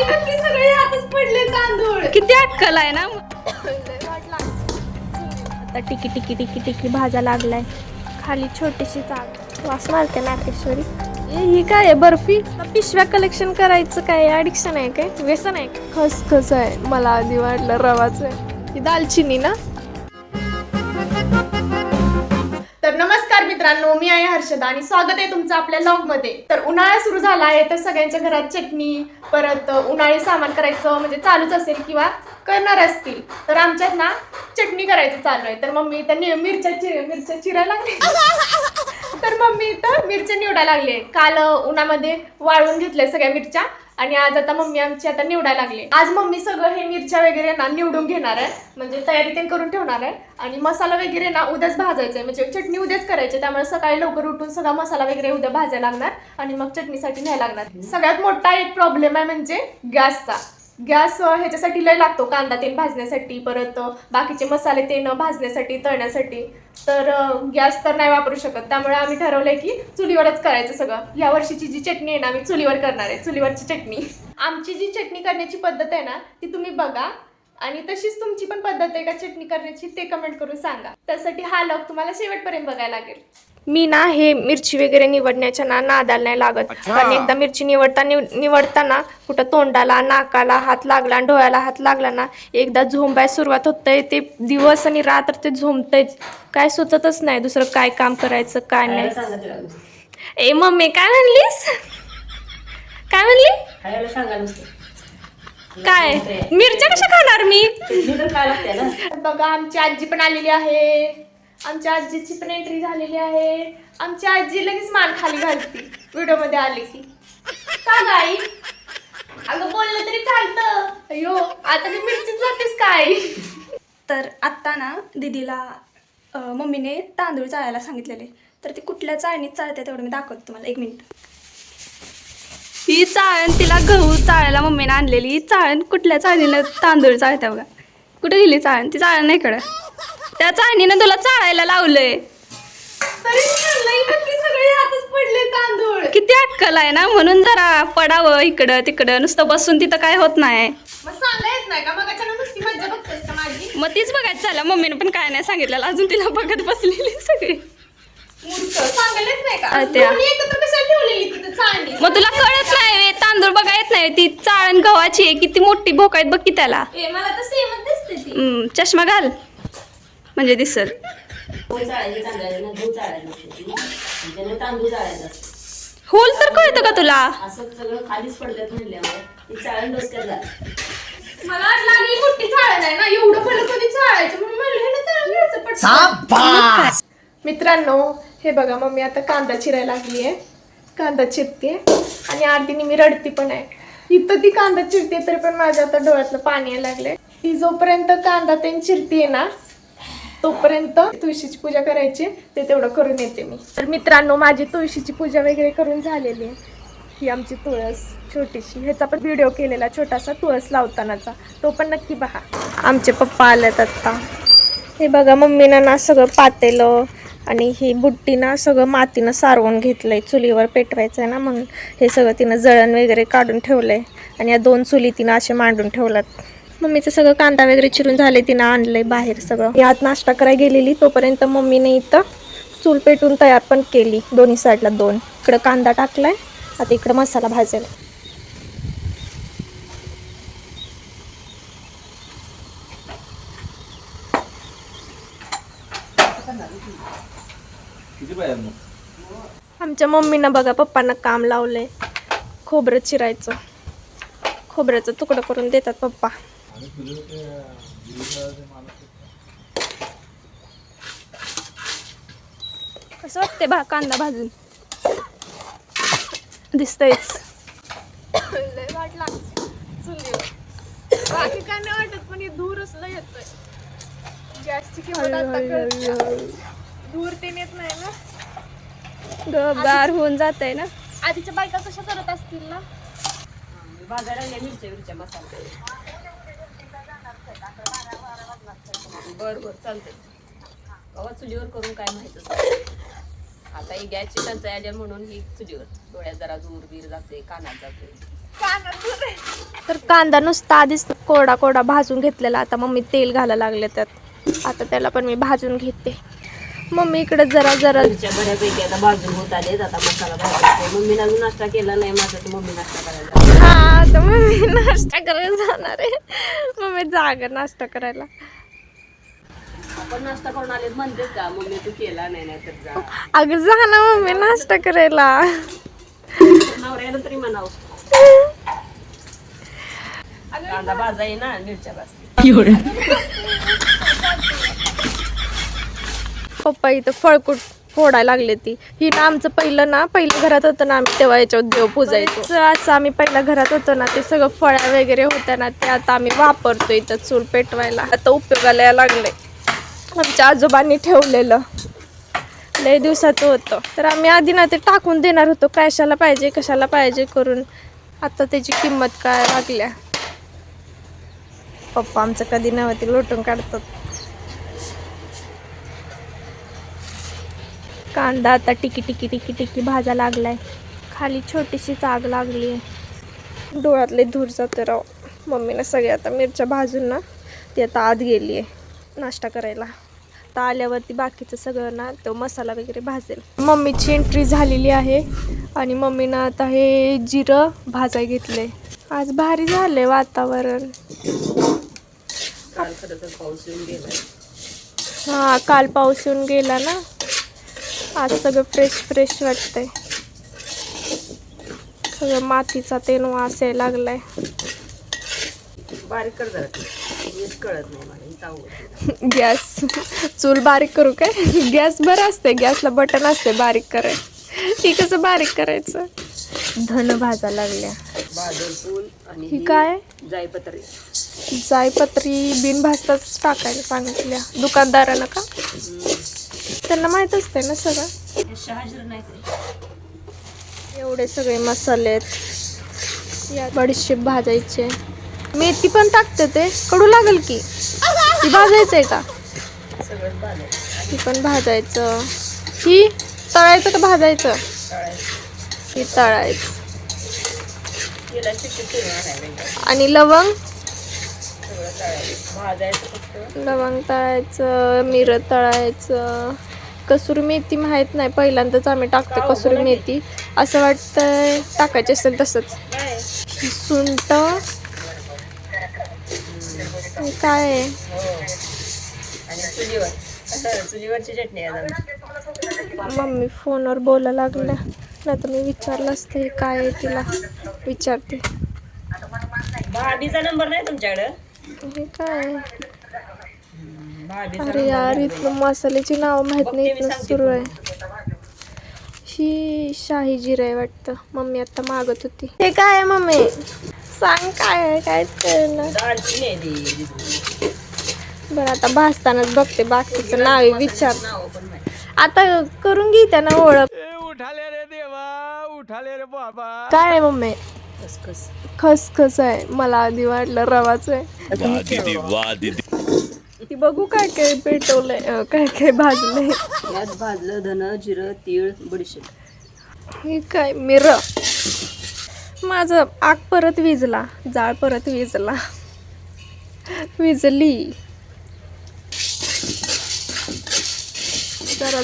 सगळे हातच पडले तांदूळ. किती अक्कल आहे ना. आता टिकी टिकी टिकी टिकी भाजा लागलाय. खाली छोटीशी जागा वास मारते नाटेश्वरी. ही काय आहे बर्फी. पिशव्या कलेक्शन करायचं काय ॲडिक्शन आहे काय व्यसन आहे. खसखस आहे मला आधी वाटलं रवाच आहे. ही दालचिनी ना. तर नमस्कार मित्रांनो, मी आहे हर्षदा आणि स्वागत आहे तुमचं आपल्या व्लॉग मध्ये. तर उन्हाळा सुरू झाला आहे तर सगळ्यांच्या घरात चटणी परत उन्हाळी सामान करायचं म्हणजे चालूच असेल किंवा करणार असतील. तर आमच्यात ना चटणी करायचं चालू आहे. तर मम्मी इथं मिरच्या चिरायला लागली. तर मम्मी इथं मिरच्या निवडायला लागली. काल उन्हामध्ये वाळवून घेतल्या सगळ्या मिरच्या आणि आज आता मम्मी आमची आता निवडायला लागली. आज मम्मी सगळं हे मिरच्या वगैरे ना निवडून घेणार आहे म्हणजे तयारी ते करून ठेवणार आहे. आणि मसाला वगैरे ना उद्याच भाजायचा आहे म्हणजे चटणी उद्याच करायची. त्यामुळे सकाळी लवकर उठून सगळा मसाला वगैरे उद्या भाजायला लागणार आणि मग चटणीसाठी न्यायला लागणार. सगळ्यात मोठा एक प्रॉब्लेम आहे म्हणजे गॅसचा. गॅस ह्याच्यासाठी लय लागतो, कांदा तेल भाजण्यासाठी परत बाकीचे मसाले तेल भाजण्यासाठी तळण्यासाठी. तर गॅस तर नाही वापरू शकत. त्यामुळे आम्ही ठरवलंय की चुलीवरच करायचं सगळं. या वर्षीची जी चटणी आहे ना आम्ही चुलीवर करणार आहे. चुलीवरची चटणी. आमची जी चटणी करण्याची पद्धत आहे ना ती तुम्ही बघा आणि तशीच तुमची पण पद्धत आहे का चटणी करण्याची ते कमेंट करून सांगा. त्यासाठी हा व्लॉग तुम्हाला शेवटपर्यंत बघायला लागेल. मी ना हे मिरची वगैरे निवडण्याच्या नादाला नाही लागत. कारण एकदा मिरची निवडताना कुठं तोंडाला नाकाला हात लागला आणि डोळ्याला हात लागला ना एकदा झोंबाय सुरुवात होतंय. ते दिवस आणि रात्र ते झोंबतंयच. काय सुचतच नाही दुसरं काय काम करायचं काय नाही. ए मम्मी काय म्हणलीस. काय म्हणली काय मिरच्या कशा खाणार मी. बघा आमची आजी पण आलेली आहे. आमच्या आजीची पण एंट्री झालेली आहे. आमची आजी लगेच मान खाली घालती व्हिडिओ मध्ये आली की. का गाई अगं बोललं तरी चालतं. अयो आता ती मिरचीच जातेस काय. तर आत्ता ना दीदीला मम्मीने तांदूळ चाळायला सांगितलेले. तर ती कुठल्या चाळणीत चाळते तेवढं मी दाखवते तुम्हाला. 1 मिनिट. ही चाळण तिला गहू चाळायला मम्मीने आणलेली. ही चाळण कुठल्या चाळणीनं तांदूळ चाळते बघा. कुठे गेली चाळण. ती चाळण नाही कडं. त्या चाळणीनं तुला चाळायला लावलंय. सगळे हातच पडले तांदूळ. किती अक्कल आहे ना. म्हणून जरा पडावं इकडं तिकडं. नुसतं बसून तिथं काय होत नाही. मग सांगा येत नाही का मग नुसती मज्जा बघतेस का माझी. मग तीच बघायचं झालं. मम्मीनं पण काय नाही सांगितलेलं अजून तिला बघत बसलेली सगळी. सांगायलाच नाही का एकत्र कशाला ठेवलेली तिथं चाळणी. मग तुला कळत नाही तांदूळ बघा येत नाही. ती चाळण गव्हाची आहे. किती मोठी भोक आहेत बघ की त्याला. मला तर सेमच दिसते ती. चष्मा घाल म्हणजे दिसत. होल तर कळतं का तुला. मला वाटलं आणि मोठी चाळण आहे ना एवढं पहिलं कधी चाळायचं म्हणून म्हणलं मित्रांनो हे बघा मम्मी आता कांदा चिरायला लागली आहे. कांदा चिरते आणि आरतीने मी रडती पण आहे. इथं ती कांदा चिरते तरी पण माझ्या आता डोळ्यातलं पाणी यायला लागले. ती जोपर्यंत कांदा ते चिरते ना तोपर्यंत तुळशीची पूजा करायची ते तेवढं करून येते मी. तर मित्रांनो माझी तुळशीची पूजा वगैरे करून झालेली आहे. ही आमची तुळस छोटीशी. ह्याचा पण व्हिडिओ केलेला छोटासा तुळस लावतानाचा तो पण नक्की पहा. आमचे पप्पा आलेत आत्ता. हे बघा मम्मीनं ना सगळं पातेलं आणि ही बुट्टी ना सगळं मातीनं सारवून घेतलंय. चुलीवर पेटवायचं आहे ना मग हे सगळं तिनं जळण वगैरे काढून ठेवलंय. आणि या 2 चुली तिनं असे मांडून ठेवल्यात. मम्मीचं सगळं कांदा वगैरे चिरून झाले. तिनं आणलंय बाहेर सगळं. यात नाश्ता करायला गेलेली तोपर्यंत मम्मीने इथं चूल पेटून तयार पण केली. दोन्ही साईडला 2. इकडं कांदा टाकलाय. आता इकडं मसाला भाजायला. आमच्या मम्मीनं बघा पप्पांना काम लावलंय. खोबरं चिरायचं. खोबऱ्याचं तुकडं करून देतात पप्पा. कसं वाटते कांदा भाजून दिसतंयच. लय वाट लागते चुलीवर. बाकी काय नाही वाटत पण हे धूरच लय येतोय. गॅसची किंमत आता कळते. धूर ते येत नाही ना. गार होऊन जात आहे ना. आधीच्या बायका कशा करत असतील ना. बरोबर चालतंय. बाबा चुलीवर करून काय माहितच. आता ही गॅसची टंचाई आली म्हणून ही चुलीवर. डोळ्यात जरा दूर बीर जाते कानात जाते. कानात दूर आहे. तर कांदा नुसता आधीच कोरडा कोरडा भाजून घेतलेला, आता मम्मी तेल घालायला लागले त्यात. आता त्याला पण मी भाजून घेते. मम्मी इकडे जरा जरा मिरच्या बऱ्यापैकी आता भाजून होत आलेत. आता मसाला भाजायचा. मम्मीने अजून नाश्ता केला नाही माझा, तर मम्मी नाश्ता करायला. हा तर मम्मी नाश्ता करायला जाणार आहे. मम्मी जागा नाश्ता करायला. आपण नाश्ता करून आलेत म्हणतेच का मम्मी तू केला नाही, नाही तर जा. अगं जा ना मम्मी नाश्ता करायला. नवऱ्याला तरी म्हणाव. कांदा भाजाय ना, मिरच्या भाजते. पप्पा इथं फळकूट फोडायला लागले ती. ही ना आमचं पहिलं घरात होतं ना आम्ही, तेव्हा याच्यावर देव पूजायचो. असं आम्ही पहिल्या घरात होतो ना, ते सगळं फळ्या वगैरे होत्या ना, ते आता आम्ही वापरतो इथं चूल पेटवायला. आता उपयोगाला यायला लागले. आमच्या आजोबांनी ठेवलेलं लय दिवसाचं होतं, तर आम्ही आधी ना ते टाकून देणार होतो, कशाला पाहिजे करून. आता त्याची किंमत काय लागल्या. पप्पा आमचं कधी नव्हती लोटून काढतात. कांदा आता टिकी भाजा लागलाय. खाली छोटीशीच आग लागली. डोळ्यातले धूर जाते राव. मम्मीनं सगळे आता मिरच्या भाजून ना ती आता आत गेली आहे नाश्ता करायला. आता आल्यावरती बाकीचं सगळं ना तो मसाला वगैरे भाजेल. मम्मीची एंट्री झालेली आहे आणि मम्मीनं आता हे जिरं भाजाय घेतले. आज भारी झालंय वातावरण. काल खरं तर पाऊस येऊन गेलाय. हा काल पाऊस येऊन गेला ना, आज सगळं फ्रेश वाटतंय. सगळं मातीचा तेन वास यायला लागलाय. बारीक कर जरा, मीच कळत नाही मला इथं आवडतं. गॅस चूल बारीक करू काय? गॅस बरं असते, गॅसला बटन असते बारीक करायचं. ती कसं बारीक करायचं? धन भाजा लागल्या. बादल फूल आणि ही काय? जायपत्री. जायपत्री बिन भाजताच टाकायला सांगितल्या दुकानदारानं का? त्यांना माहित असते ना सगळं. शहाजीर नाही ते. एवढे सगळे मसाले आहेत. या बडीशेप भाजायचे. मेथी पण टाकते, ते कडू लागेल की. ती भाजायचंय का? सगळं भाजायचं. ती पण भाजायचं. ही तळायचं का भाजायचं? ही तळायचं. तिला चिकट ठेवणार आणि लवंग सगळं तळायचं, भाजायचं फक्त. लवंग तळायचं, मिरं तळायचं. कसुरी मेथी माहीत नाही, पहिल्यांदाच आम्ही टाकतो कसुरी मेथी. असं वाटतंय टाकायची असेल तसंच. काय सुंठ काय आहे? आणि चुलीवरची चटणी आहे आमची. मम्मी फोनवर बोलायला लागल्या, नाही तर मी विचारलं असतं हे काय आहे तिला. विचारते. भाभीचा नंबर नाही तुमच्याकडे? हे काय? भाभीचा अरे यार इथलं मसाल्याची नाव माहित नाही, इथलं सुरू आहे. ही शाही जिरा आहे वाटतं. मम्मी आता मागत होती. हे काय आहे मम्मी? सांग काय आहे? कायच कळलं. दालचिनी आहे ती. बरं आता भाजतानाच बघते, बाकीचं नाव विचार. नाव पण नाही. आता करून घे त्यांना ओळख. उठाले रे देवा, उठाले रे बाबा. काय आहे मम्मी? खसखस. खसखस आहे. मला आधी वाटलं रवाच आहे. वाह दीदी. ती बघू काय काय पेटवलंय, काय भाजलंय. यात भाजलं धन, जिरं, तीळ, बडीशेप. हे काय मिरं. माझं आग परत विजला, जाळ परत विजली.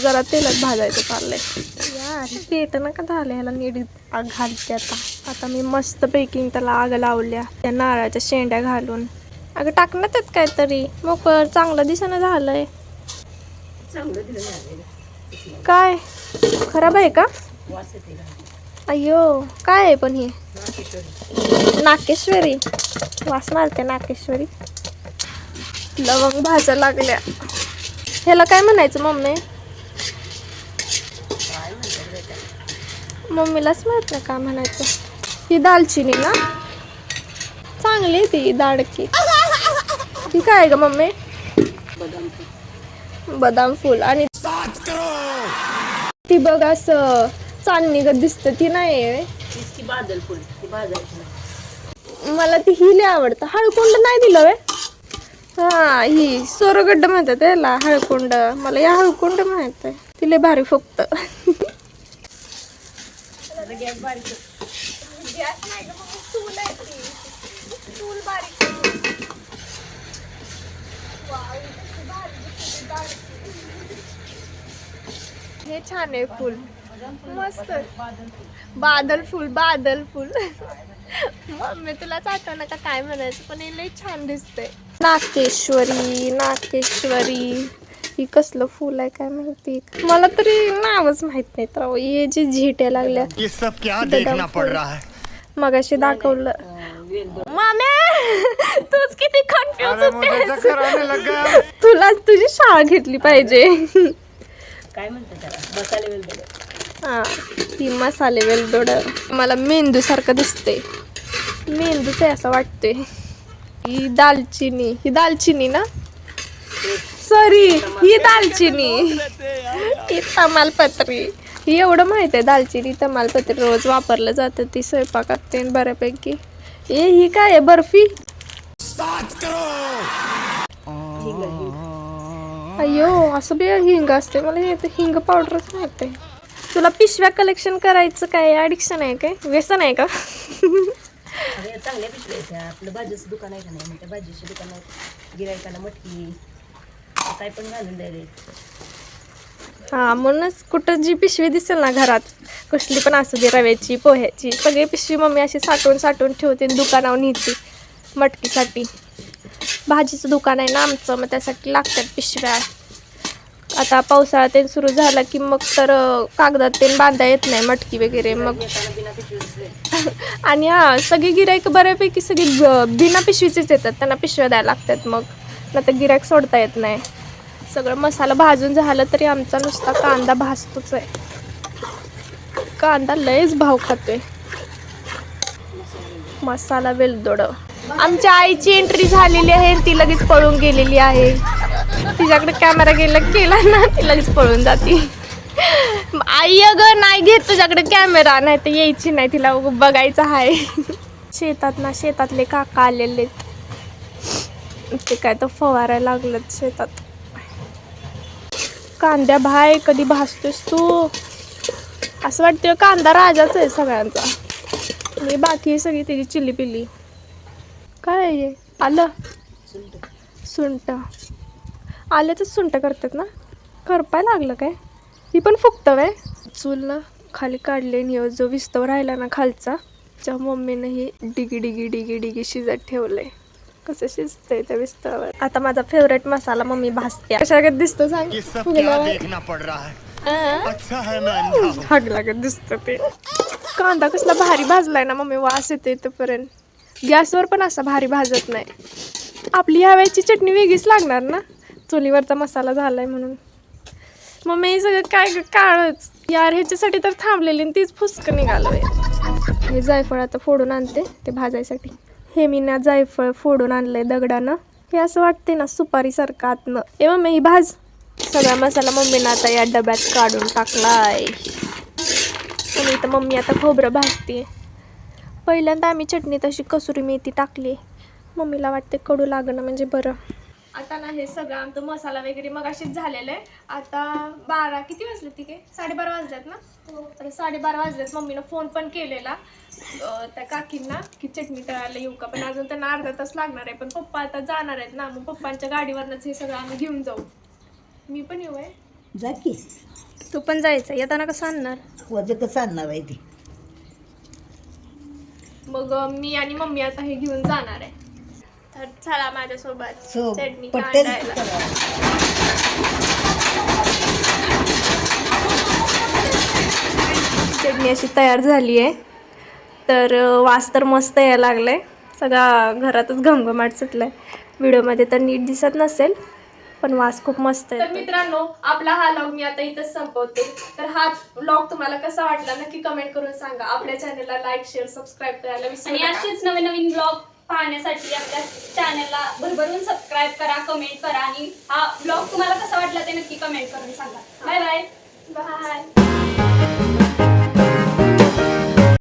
जरा तेलात भाजायचं चाललंय. यार पेट नका झालं, ह्याला नीट आग घालते. आता मी मस्त पैकी त्याला आग लावल्या, त्या नारळाच्या शेंड्या घालून. अगं टाकणार त्यात काहीतरी, मोकळं चांगलं दिसणं झालंय. चांगलं दिलं नाही. काय खराब आहे का? वास येते का? अय्यो काय आहे पण हे? नाकेश्वरी. नाकेश्वरी. वास मारते नाकेश्वरी. लवंग भाजा लागल्या. ह्याला काय म्हणायचं मम्मी? काय म्हणतात रे काय? मम्मीलाच माहित नाही काय म्हणायचं. ही दालचिनी ना, चांगली आहे ती दाडकी. ही काय ग मम्मी? बदाम फूल. बदाम फूल. आणि ती बघ असं चांदणी गत दिसते, ती नाही आहे. तीच की बादल फूल. ती भाजायची नाही. मला ती ही लय आवडतं. हळकुंड नाही दिलं वे? हा ही सोरगड्ड म्हणतात त्याला, हळकुंड. मला या हळकुंड माहित आहे, ती लय भारी फुकत. गॅस बारीक. छान आहे फुल, मस्त. बादल फुल, बादल फुल. मम्मी तुलाच आठवण का काय म्हणायचं, पण हे लय छान दिसतंय. नाकेश्वरी, नाकेश्वरी. ही कसलं फुल आहे काय माहिती, मला तरी नावच माहित नाही. तर हे जे झिट्या लागल्या ये सब क्या देखना पड़ रहा है. मगाशी दाखवलं. मामे तूच किती कन्फ्युज होते. तुला तुझी शाळा घेतली पाहिजे. काय म्हणतात त्याला, मसाले वेलदोडे. हा, ती मसाले वेलदोड मला मेंदू सारखं दिसते. मेंदूच आहे असं वाटतंय. ही दालचिनी, ही दालचिनी ना, सॉरी ही दालचिनी, ही तमालपत्री. ही एवढं माहित आहे, दालचिनी तमालपत्री रोज वापरलं जातं, ती स्वयंपाकात ते बऱ्यापैकी. ही काय आहे, बर्फी. अयो असं बी हिंग असते, मला हे हिंग पावडरच माहित आहे. तुला पिशव्या कलेक्शन करायचं काय ॲडिक्शन आहे काय, व्यसन आहे का? अरे चांगल्या पिशव्या आहेत ह्या. आपलं भाजीचं दुकान आहे का नाही, मग त्या भाजीच्या दुकानात गिरायकाला मटकी काय पण घालून द्यायला. हां, म्हणूनच कुठं जी पिशवी दिसेल ना घरात, कसली पण असू दे, रव्याची, पोह्याची, सगळी पिशवी मम्मी अशी साठवून ठेवते, दुकानावर नेते मटकीसाठी. भाजीचं दुकान आहे ना आमचं, मग त्यासाठी लागतात पिशव्या. आता पावसाळा ते सुरू झाला की मग तर कागदात ते बांधा येत नाही मटकी वगैरे, मग आणि हां, सगळी गिराईक बऱ्यापैकी सगळी बिना पिशवीचेच येतात, त्यांना पिशव्या द्यायला लागतात, मग नंतर गिराईक सोडता येत नाही. सगळं मसाला भाजून झालं तरी आमचा नुसता कांदा भाजतोच आहे. कांदा लयच भाव खातोय. मसाला वेलदोड. आमच्या आईची एंट्री झालेली आहे, ती लगेच पळून गेलेली आहे. तिच्याकडे कॅमेरा केला ना, ती लगेच पळून जाते. आई अगं नाही घेत तुझ्याकडे कॅमेरा, नाही तर यायची नाही, तिला बघायचं आहे. शेतात ना, शेतातले काका आलेले, ते काय तर फवारायला लागलं शेतात. कांद्या भाई कधी भाजतोस तू, असं वाटतं कांदा राजाच आहे सगळ्यांचा. म्हणजे बाकी सगळी त्याची चिल्ली पिल्ली. काय आहे आलं, सुंट आले तर सुंट करतात ना, करपाय लागलं काय. ही पण फुकतं काय. चूल ना खाली काढले आणि जो विस्तव राहिला ना खालचा, त्या मम्मीनं ही डिगी शिजत ठेवलंय. कसं शिजतंय त्या विस्तवावर. आता माझा फेवरेट मसाला मम्मी भाजते. कशागत दिसतो सांग, हगलागत दिसतं ते. कांदा कसला भारी भाजलाय ना मम्मी, वास येते इथपर्यंत. गॅसवर पण असा भारी भाजत नाही. आपली ह्या वेळची चटणी वेगळीच लागणार ना, चुलीवरचा मसाला झालाय म्हणून. मम्मी हे सगळं काय काळच यार, ह्याच्यासाठी तर थांबलेली तीच फुसकं निघालोय. हे जायफळ आता फोडून आणते ते भाजायसाठी. हे मी ना जायफळ फोडून आणलंय दगडानं. हे असं वाटते ना सुपारीसारखं आतनं. ए मम्मी ही भाज. सगळा मसाला मम्मीनं आता या डब्यात काढून टाकलाय. आणि इथं मम्मी आता खोबरं भाजते. पहिल्यांदा आम्ही चटणीत अशी कसुरी मेथी टाकली. मम्मीला वाटते कडू लागणं म्हणजे बरं. आता ना हे सगळं आमचं मसाला वगैरे मग अशीच झालेलं आहे. आता 12 किती वाजले ती काय 12:30 वाजल्यात ना. तर 12:30 वाजल्यात. मम्मीनं फोन पण केलेला त्या काकींना की चटणी तळायला येऊ का, पण अजून त्यांना अर्धा तास लागणार आहे. पण पप्पा आता जाणार आहेत ना, मग पप्पांच्या गाडीवरनंच हे सगळं आम्ही घेऊन जाऊ. मी पण येऊ आहे. जा की, तू पण जायचं. येताना कसं आणणार, वजन कसं आणणार आहे ती. मग मी आणि मम्मी आता हे घेऊन जाणार आहे. तर चला माझ्यासोबत सो चटणी पटेल काढायला. चटणी अशी तयार झाली आहे. तर वास तर मस्त यायला लागलाय. सगळा घरातच घमघमाट सुटलाय. व्हिडिओमध्ये तर नीट दिसत नसेल, पण वास खूप मस्त आहे. तर मित्रांनो, आपला हा व्लॉग मी आता इथंच संपवते. तर हा व्लॉग तुम्हाला कसा वाटला नक्की कमेंट करून सांगा. आपल्या चॅनलला लाईक, शेअर, सबस्क्राईब करायला विसरू नका. आणि असेच नवीन ब्लॉग पाहण्यासाठी आपल्या चॅनलला भरभरून सबस्क्राईब करा, कमेंट करा. आणि हा ब्लॉग तुम्हाला कसा वाटला ते नक्की कमेंट करून सांगा. Bye bye. बाय.